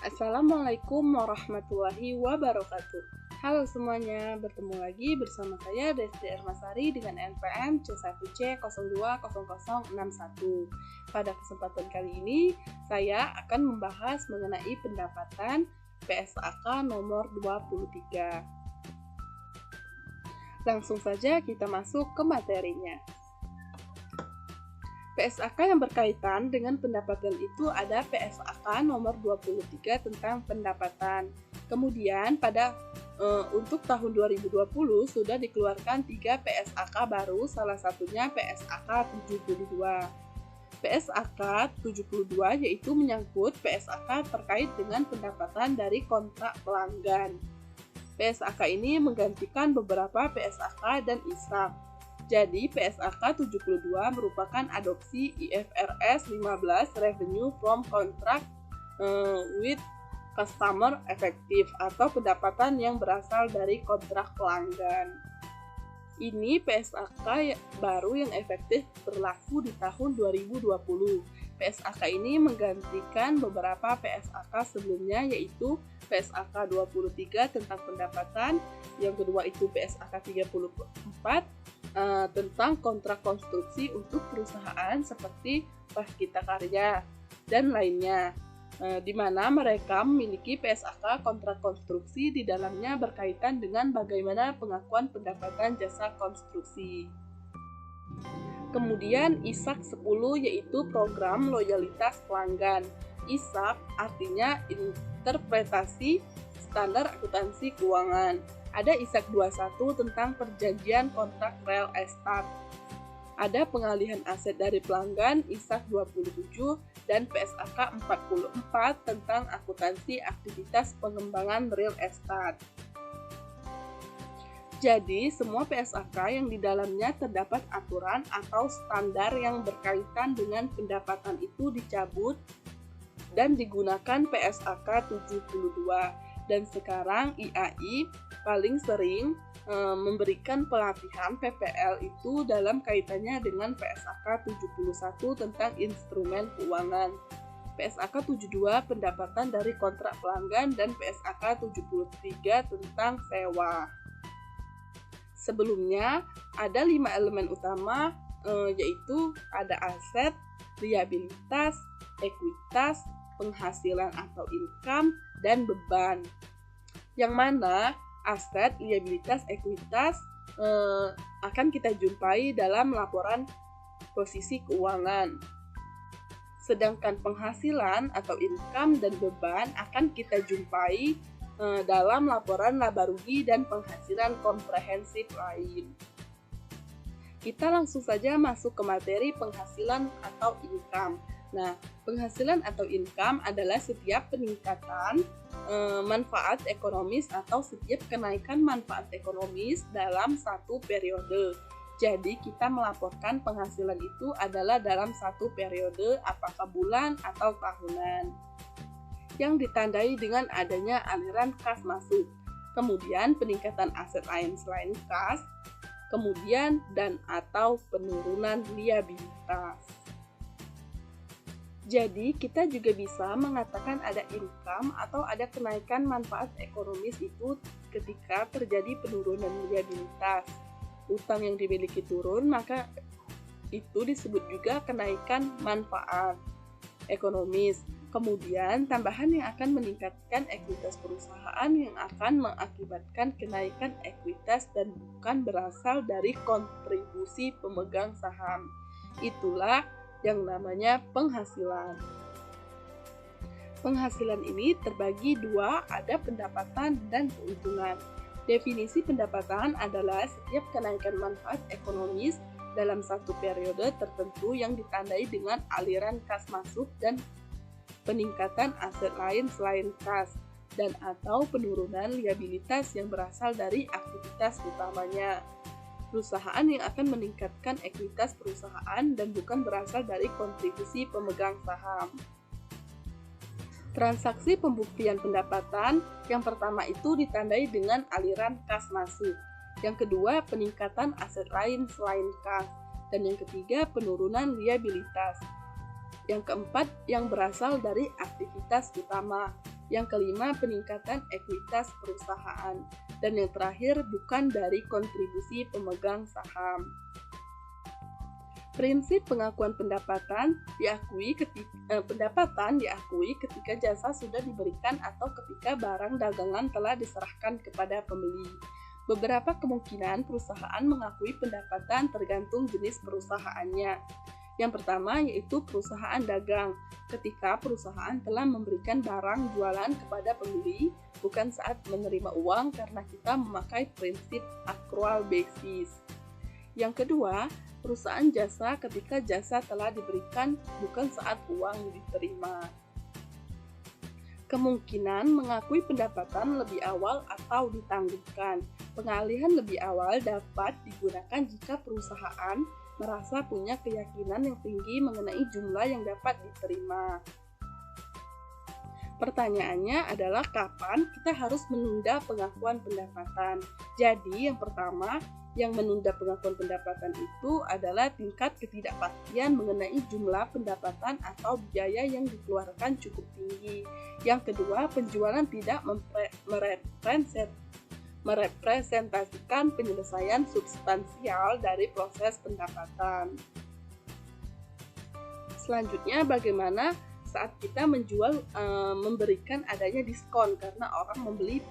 Assalamualaikum warahmatullahi wabarakatuh. Halo semuanya, bertemu lagi bersama saya Desti Ermasari dengan NPM C1C020061. Pada kesempatan kali ini, saya akan membahas mengenai pendapatan PSAK nomor 23. Langsung saja kita masuk ke materinya. PSAK yang berkaitan dengan pendapatan itu ada PSAK nomor 23 tentang pendapatan. Kemudian untuk tahun 2020 sudah dikeluarkan 3 PSAK baru, salah satunya PSAK 72. PSAK 72 yaitu menyangkut PSAK terkait dengan pendapatan dari kontrak pelanggan. PSAK ini menggantikan beberapa PSAK dan ISAK. Jadi, PSAK 72 merupakan adopsi IFRS 15 Revenue from Contract with Customer Effective atau pendapatan yang berasal dari kontrak pelanggan. Ini PSAK baru yang efektif berlaku di tahun 2020. PSAK ini menggantikan beberapa PSAK sebelumnya, yaitu PSAK 23 tentang pendapatan, yang kedua itu PSAK 34 tentang kontrak konstruksi untuk perusahaan seperti Waskita Karya dan lainnya, di mana mereka memiliki PSAK kontrak konstruksi di dalamnya berkaitan dengan bagaimana pengakuan pendapatan jasa konstruksi. Kemudian ISAK 10 yaitu program loyalitas pelanggan. ISAK artinya interpretasi standar akuntansi keuangan. Ada ISAK 21 tentang perjanjian kontrak real estate. Ada pengalihan aset dari pelanggan, ISAK 27, dan PSAK 44 tentang akuntansi aktivitas pengembangan real estate. Jadi, semua PSAK yang di dalamnya terdapat aturan atau standar yang berkaitan dengan pendapatan itu dicabut dan digunakan PSAK 72. Dan sekarang IAI paling sering memberikan pelatihan PPL itu dalam kaitannya dengan PSAK 71 tentang instrumen keuangan, PSAK 72 pendapatan dari kontrak pelanggan, dan PSAK 73 tentang sewa. Sebelumnya ada 5 elemen utama, yaitu ada aset, liabilitas, ekuitas, penghasilan atau income, dan beban. Yang mana aset, liabilitas, ekuitas akan kita jumpai dalam laporan posisi keuangan. Sedangkan penghasilan atau income dan beban akan kita jumpai dalam laporan laba rugi dan penghasilan komprehensif lain. Kita langsung saja masuk ke materi penghasilan atau income. Nah, penghasilan atau income adalah setiap peningkatan manfaat ekonomis atau setiap kenaikan manfaat ekonomis dalam satu periode. Jadi, kita melaporkan penghasilan itu adalah dalam satu periode, apakah bulan atau tahunan, yang ditandai dengan adanya aliran kas masuk, kemudian peningkatan aset lain selain kas, kemudian dan atau penurunan liabilitas. Jadi, kita juga bisa mengatakan ada income atau ada kenaikan manfaat ekonomis itu ketika terjadi penurunan liabilitas. Utang yang dimiliki turun, maka itu disebut juga kenaikan manfaat ekonomis. Kemudian, tambahan yang akan meningkatkan ekuitas perusahaan yang akan mengakibatkan kenaikan ekuitas dan bukan berasal dari kontribusi pemegang saham. Itulah yang namanya penghasilan. Penghasilan ini terbagi dua, ada pendapatan dan keuntungan. Definisi pendapatan adalah setiap kenaikan manfaat ekonomis dalam satu periode tertentu yang ditandai dengan aliran kas masuk dan peningkatan aset lain selain kas, dan atau penurunan liabilitas yang berasal dari aktivitas utamanya. Perusahaan yang akan meningkatkan ekuitas perusahaan dan bukan berasal dari kontribusi pemegang saham. Transaksi pembuktian pendapatan yang pertama itu ditandai dengan aliran kas masuk. Yang kedua, peningkatan aset lain selain kas. Dan yang ketiga, penurunan liabilitas. Yang keempat, yang berasal dari aktivitas utama. Yang kelima, peningkatan ekuitas perusahaan. Dan yang terakhir, bukan dari kontribusi pemegang saham. Prinsip pengakuan pendapatan diakui ketika jasa sudah diberikan atau ketika barang dagangan telah diserahkan kepada pembeli. Beberapa kemungkinan perusahaan mengakui pendapatan tergantung jenis perusahaannya. Yang pertama yaitu perusahaan dagang, ketika perusahaan telah memberikan barang jualan kepada pembeli, bukan saat menerima uang karena kita memakai prinsip accrual basis. Yang kedua, perusahaan jasa ketika jasa telah diberikan, bukan saat uang diterima. Kemungkinan mengakui pendapatan lebih awal atau ditangguhkan. Pengalihan lebih awal dapat digunakan jika perusahaan merasa punya keyakinan yang tinggi mengenai jumlah yang dapat diterima. Pertanyaannya adalah kapan kita harus menunda pengakuan pendapatan. Jadi yang pertama, yang menunda pengakuan pendapatan itu adalah tingkat ketidakpastian mengenai jumlah pendapatan atau biaya yang dikeluarkan cukup tinggi. Yang kedua, penjualan tidak merepresentasikan penyelesaian substansial dari proses pendapatan. Selanjutnya, bagaimana saat kita menjual memberikan adanya diskon karena orang membeli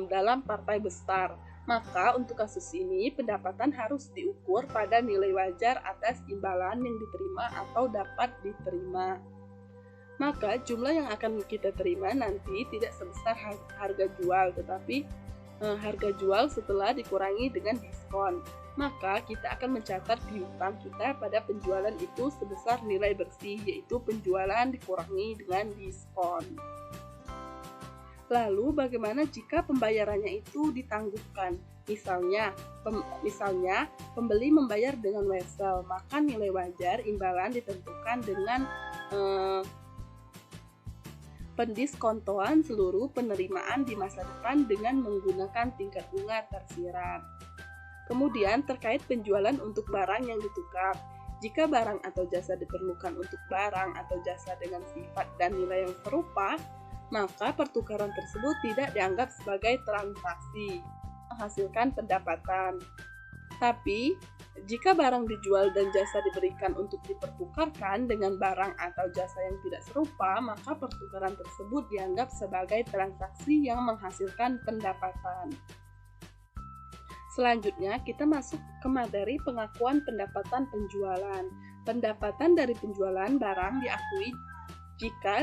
dalam partai besar? Maka untuk kasus ini pendapatan harus diukur pada nilai wajar atas imbalan yang diterima atau dapat diterima. Maka jumlah yang akan kita terima nanti tidak sebesar harga jual, tetapi harga jual setelah dikurangi dengan diskon. Maka kita akan mencatat piutang kita pada penjualan itu sebesar nilai bersih, yaitu penjualan dikurangi dengan diskon. Lalu bagaimana jika pembayarannya itu ditangguhkan? Misalnya pembeli membayar dengan wesel, maka nilai wajar imbalan ditentukan dengan pendiskontoan seluruh penerimaan di masa depan dengan menggunakan tingkat bunga tersirat. Kemudian terkait penjualan untuk barang yang ditukar. Jika barang atau jasa diperlukan untuk barang atau jasa dengan sifat dan nilai yang serupa, maka pertukaran tersebut tidak dianggap sebagai transaksi menghasilkan pendapatan. Tapi, jika barang dijual dan jasa diberikan untuk dipertukarkan dengan barang atau jasa yang tidak serupa, maka pertukaran tersebut dianggap sebagai transaksi yang menghasilkan pendapatan. Selanjutnya, kita masuk ke materi pengakuan pendapatan penjualan. Pendapatan dari penjualan barang diakui jika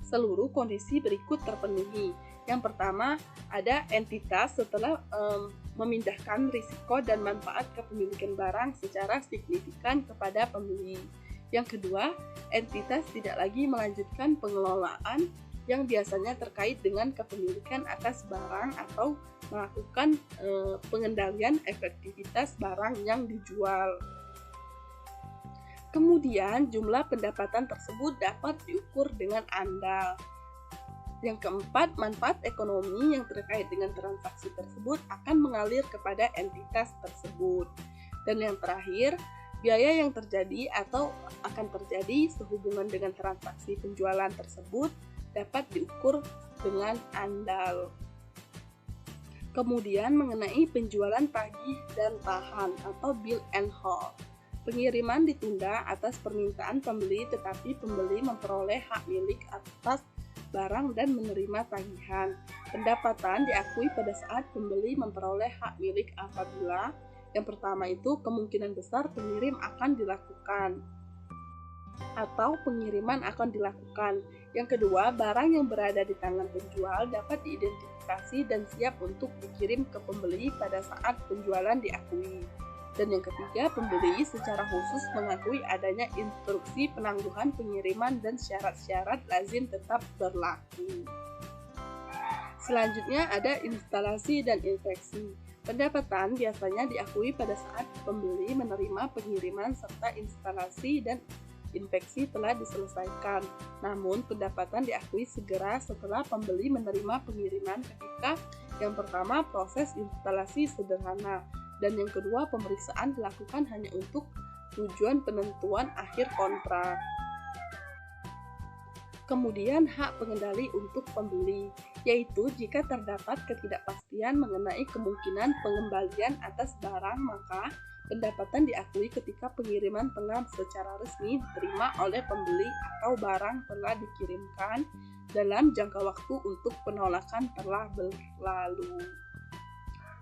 seluruh kondisi berikut terpenuhi. Yang pertama, ada entitas setelah memindahkan risiko dan manfaat kepemilikan barang secara signifikan kepada pembeli. Yang kedua, entitas tidak lagi melanjutkan pengelolaan yang biasanya terkait dengan kepemilikan atas barang atau melakukan pengendalian efektivitas barang yang dijual. Kemudian, jumlah pendapatan tersebut dapat diukur dengan andal. Yang keempat, manfaat ekonomi yang terkait dengan transaksi tersebut akan mengalir kepada entitas tersebut. Dan yang terakhir, biaya yang terjadi atau akan terjadi sehubungan dengan transaksi penjualan tersebut dapat diukur dengan andal. Kemudian mengenai penjualan tagih dan tahan atau bill and hold. Pengiriman ditunda atas permintaan pembeli, tetapi pembeli memperoleh hak milik atas barang dan menerima tagihan. Pendapatan diakui pada saat pembeli memperoleh hak milik apabila yang pertama itu kemungkinan besar pengirim akan dilakukan atau pengiriman akan dilakukan. Yang kedua, barang yang berada di tangan penjual dapat diidentifikasi dan siap untuk dikirim ke pembeli pada saat penjualan diakui. Dan yang ketiga, pembeli secara khusus mengakui adanya instruksi penangguhan pengiriman dan syarat-syarat lazim tetap berlaku. Selanjutnya ada instalasi dan infeksi. Pendapatan biasanya diakui pada saat pembeli menerima pengiriman serta instalasi dan infeksi telah diselesaikan. Namun, pendapatan diakui segera setelah pembeli menerima pengiriman ketika yang pertama proses instalasi sederhana, dan yang kedua pemeriksaan dilakukan hanya untuk tujuan penentuan akhir kontrak. Kemudian hak pengendali untuk pembeli, yaitu jika terdapat ketidakpastian mengenai kemungkinan pengembalian atas barang, maka pendapatan diakui ketika pengiriman telah secara resmi diterima oleh pembeli atau barang telah dikirimkan dalam jangka waktu untuk penolakan telah berlalu.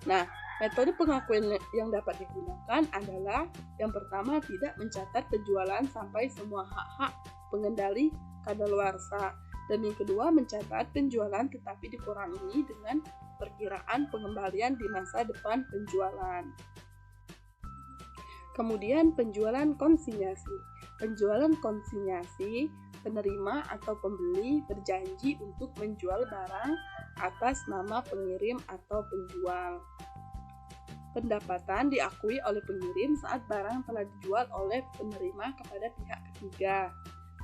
Nah, metode pengakuan yang dapat digunakan adalah yang pertama, tidak mencatat penjualan sampai semua hak-hak pengendali kadaluarsa, dan yang kedua, mencatat penjualan tetapi dikurangi dengan perkiraan pengembalian di masa depan penjualan. Kemudian penjualan konsinyasi. Penjualan konsinyasi, penerima atau pembeli berjanji untuk menjual barang atas nama pengirim atau penjual. Pendapatan diakui oleh pengirim saat barang telah dijual oleh penerima kepada pihak ketiga.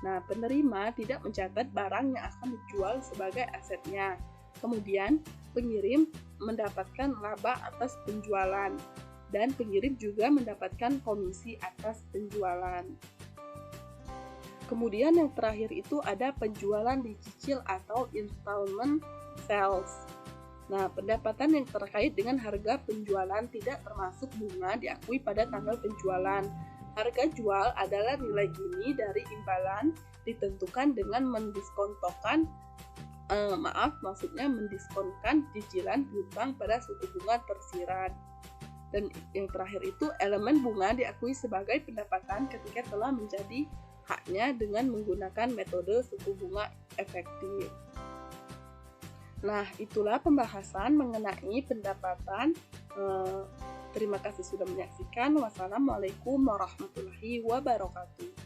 Nah, penerima tidak mencatat barang yang akan dijual sebagai asetnya. Kemudian, pengirim mendapatkan laba atas penjualan, dan pengirim juga mendapatkan komisi atas penjualan. Kemudian yang terakhir itu ada penjualan dicicil atau installment sales. Nah, pendapatan yang terkait dengan harga penjualan tidak termasuk bunga diakui pada tanggal penjualan. Harga jual adalah nilai gini dari imbalan ditentukan dengan mendiskonkan cicilan hutang pada suku bunga tersirat. Dan yang terakhir itu elemen bunga diakui sebagai pendapatan ketika telah menjadi haknya dengan menggunakan metode suku bunga efektif. Nah, itulah pembahasan mengenai pendapatan. Terima kasih sudah menyaksikan. Wassalamualaikum warahmatullahi wabarakatuh.